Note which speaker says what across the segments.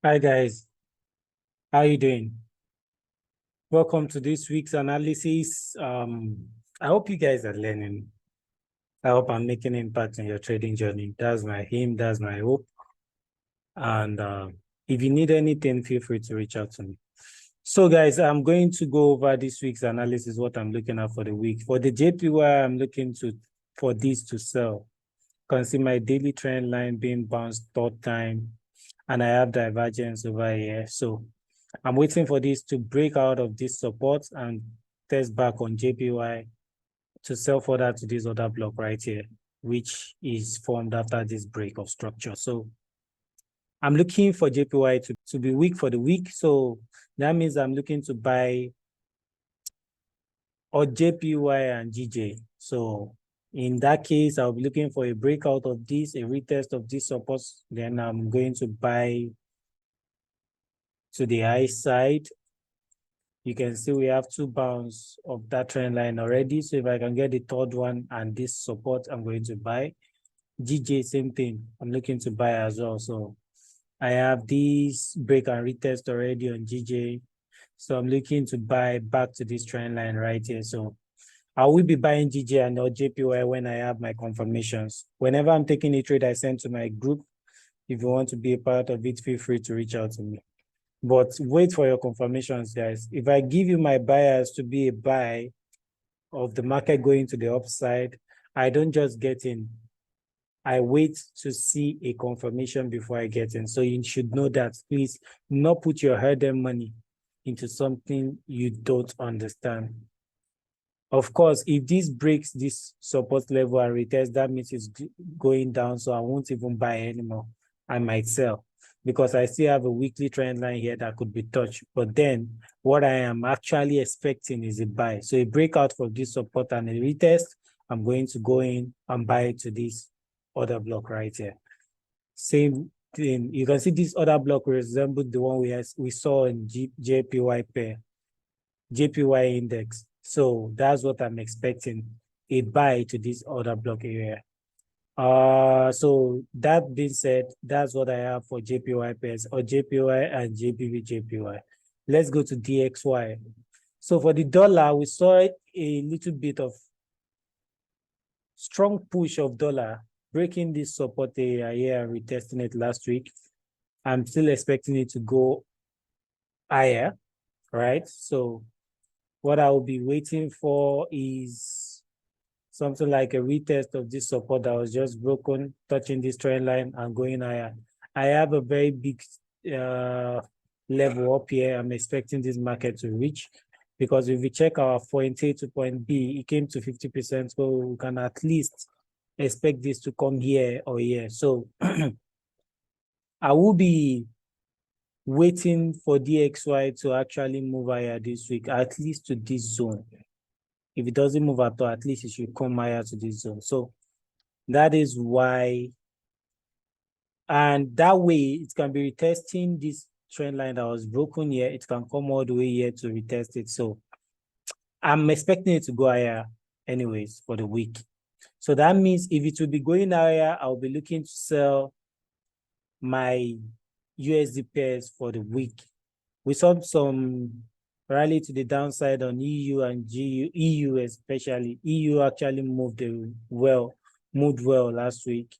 Speaker 1: Hi guys, how you doing? Welcome to this week's analysis. I hope you guys are learning. I hope I'm making impact in your trading journey. That's my aim, that's my hope. And if you need anything, feel free to reach out to me. So guys, I'm going to go over this week's analysis, what I'm looking at for the week. For the JPY, I'm looking for this to sell. You can see my daily trend line being bounced third time, and I have divergence over here. So I'm waiting for this to break out of this support and test back on JPY to sell further to this other block right here, which is formed after this break of structure. So I'm looking for JPY to be weak for the week. So that means I'm looking to buy or JPY and GJ. So in that case, I'll be looking for a breakout of this, a retest of this support. Then I'm going to buy to the high side. You can see we have two bounds of that trend line already. So if I can get the third one and this support, I'm going to buy. GJ, same thing. I'm looking to buy as well. So I have this break and retest already on GJ. So I'm looking to buy back to this trend line right here. So I will be buying GJ and not JPY when I have my confirmations. Whenever I'm taking a trade, I send to my group. If you want to be a part of it, feel free to reach out to me. But wait for your confirmations, guys. If I give you my bias to be a buy of the market going to the upside, I don't just get in. I wait to see a confirmation before I get in. So you should know that. Please not put your hard-earned money into something you don't understand. Of course, if this breaks this support level and retest, that means it's going down. So I won't even buy anymore. I might sell because I still have a weekly trend line here that could be touched. But then what I am actually expecting is a buy. So a breakout for this support and a retest, I'm going to go in and buy it to this other block right here. Same thing. You can see this other block resembles the one we saw in JPY pair, JPY index. So that's what I'm expecting, a buy to this other block area. So that being said, that's what I have for JPY pairs or JPY and JPY JPY. Let's go to DXY. So for the dollar, we saw a little bit of strong push of dollar breaking this support area here and retesting it last week. I'm still expecting it to go higher, right? So what I will be waiting for is something like a retest of this support that was just broken, touching this trend line and going higher. I have a very big level up here I'm expecting this market to reach, because if we check our point A to point B, it came to 50%, so we can at least expect this to come here or here. So I will be waiting for DXY to actually move higher this week, at least to this zone. If it doesn't move at all, at least it should come higher to this zone. So that is why, and that way it can be retesting this trend line that was broken here. It can come all the way here to retest it. So I'm expecting it to go higher anyways for the week. So that means if it will be going higher, I'll be looking to sell my USD pairs for the week. We saw some rally to the downside on EU and GU, EU especially. EU actually moved well last week,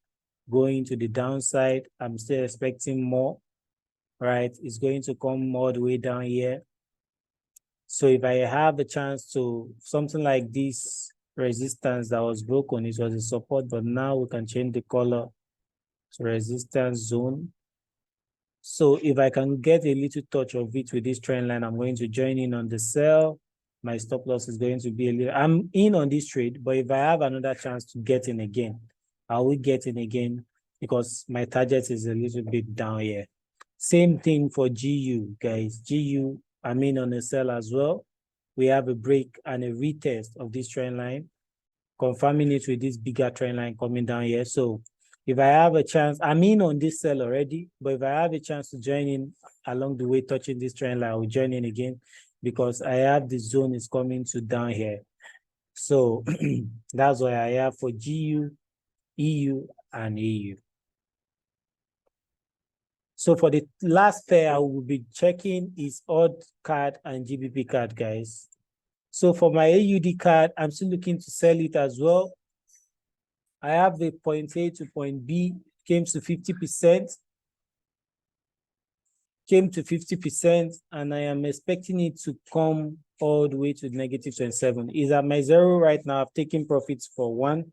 Speaker 1: going to the downside. I'm still expecting more, right? It's going to come all the way down here. So if I have a chance to something like this resistance that was broken, it was a support, but now we can change the color to resistance zone. So if I can get a little touch of it with this trend line, I'm going to join in on the sell. My stop loss is going to be a little, I'm in on this trade, but if I have another chance to get in again, I will get in again because my target is a little bit down here. Same thing for GU, guys. GU, I'm in on the sell as well. We have a break and a retest of this trend line, confirming it with this bigger trend line coming down here. So if I have a chance, I'm in on this sell already, but if I have a chance to join in along the way, touching this trend line, I will join in again because I have the zone is coming to down here. So that's what I have for GU, EU, and AU. So for the last pair, I will be checking is odd card and GBP card, guys. So for my AUD card, I'm still looking to sell it as well. I have the point A to point B, came to 50%. Came to 50%, and I am expecting it to come all the way to negative 27. Is at my zero right now. I've taken profits for one.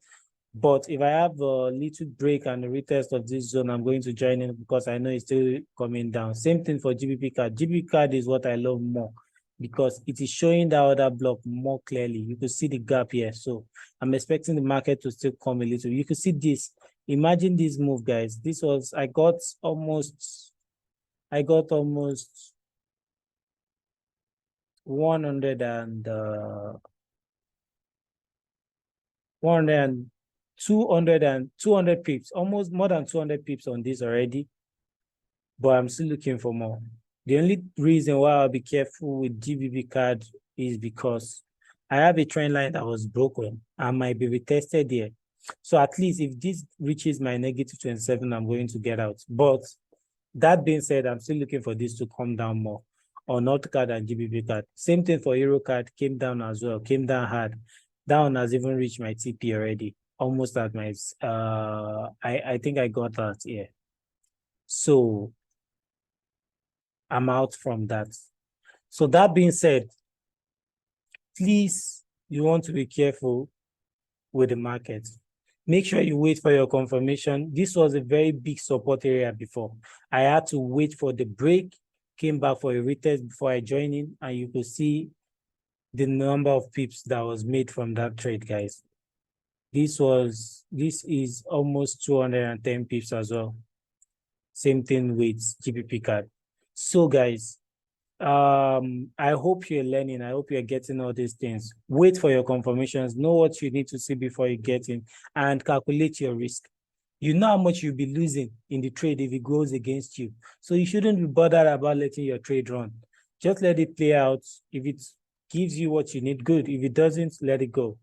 Speaker 1: But if I have a little break and a retest of this zone, I'm going to join in because I know it's still coming down. Same thing for GBP card. GBP card is what I love more because it is showing the other block more clearly. You can see the gap here. So I'm expecting the market to still come a little. You can see this. Imagine this move, guys. This was, I got almost 100 and 200 pips, almost more than 200 pips on this already, but I'm still looking for more. The only reason why I'll be careful with GBP card is because I have a trend line that was broken and might be retested here. So at least if this reaches my negative 27, I'm going to get out. But that being said, I'm still looking for this to come down more on North card and GBP card. Same thing for Euro card, came down as well, came down hard. Down has even reached my TP already, almost at my, I think I got that here. So I'm out from that. So that being said, please, you want to be careful with the market. Make sure you wait for your confirmation. This was a very big support area before. I had to wait for the break, came back for a retest before I joined in, and you could see the number of pips that was made from that trade, guys. This is almost 210 pips as well. Same thing with GBP card. So guys, I hope you're learning. I hope you're getting all these things. Wait for your confirmations. Know what you need to see before you get in and calculate your risk. You know how much you'll be losing in the trade if it goes against you. So you shouldn't be bothered about letting your trade run. Just let it play out. If it gives you what you need, good. If it doesn't, let it go.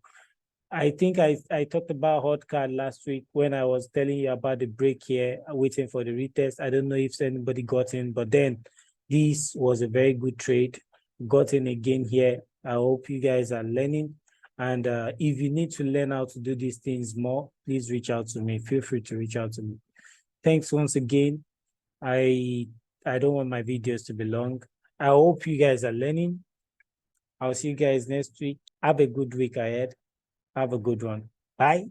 Speaker 1: I think I talked about hot card last week when I was telling you about the break here, waiting for the retest. I don't know if anybody got in, but then this was a very good trade. Got in again here. I hope you guys are learning. And if you need to learn how to do these things more, please reach out to me. Feel free to reach out to me. Thanks once again. I don't want my videos to be long. I hope you guys are learning. I'll see you guys next week. Have a good week ahead. Have a good one. Bye.